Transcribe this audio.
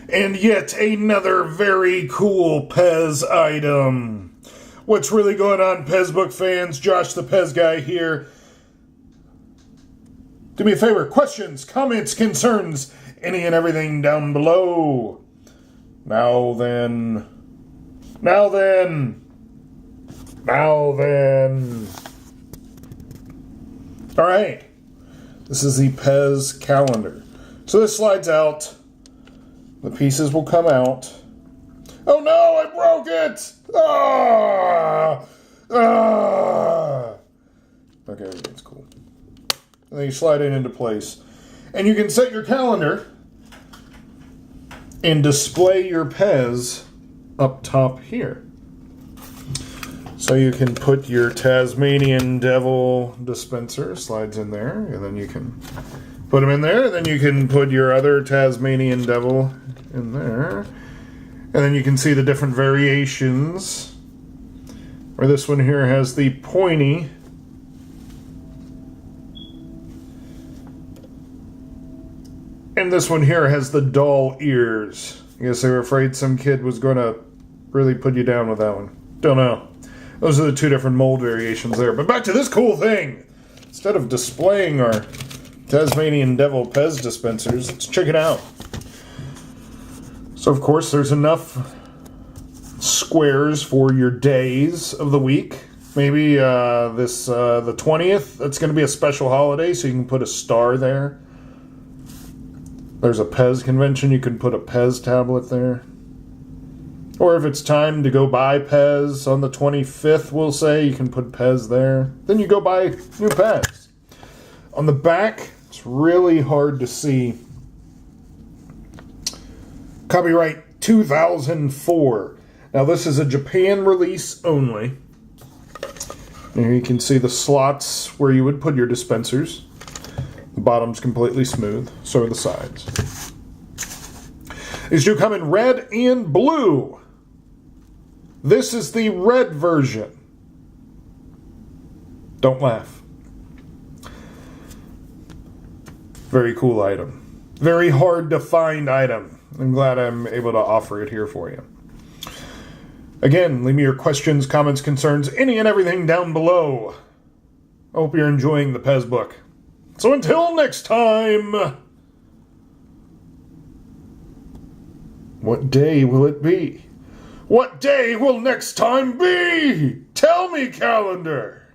And yet another very cool PEZ item. What's really going on, PEZ book fans? Josh the PEZ guy here. Do me a favor, questions, comments, concerns, any and everything down below. Now then. Alright. This is the PEZ calendar. So this slides out. The pieces will come out. Oh no, I broke it! Okay, everything's cool. And then you slide it into place. And you can set your calendar and display your PEZ up top here. So you can put your Tasmanian Devil dispenser, slides in there, and then you can put them in there. Then you can put your other Tasmanian Devil in there. And then you can see the different variations. Where this one here has the pointy. And this one here has the dull ears. I guess they were afraid some kid was going to really put you down with that one. Don't know. Those are the two different mold variations there. But back to this cool thing. Instead of displaying our Tasmanian Devil PEZ dispensers, let's check it out. So, of course, there's enough squares for your days of the week. Maybe the 20th, that's going to be a special holiday, so you can put a star there. There's a PEZ convention, you can put a PEZ tablet there. Or if it's time to go buy PEZ on the 25th, we'll say, you can put PEZ there. Then you go buy new PEZ. On the back, it's really hard to see. Copyright 2004. Now this is a Japan release only. Here you can see the slots where you would put your dispensers. The bottom's completely smooth, so are the sides. These do come in red and blue. This is the red version. Don't laugh. Very cool item. Very hard to find item. I'm glad I'm able to offer it here for you. Again, leave me your questions, comments, concerns, any and everything down below. I hope you're enjoying the PEZ book. So until next time, what day will it be? What day will next time be? Tell me, calendar!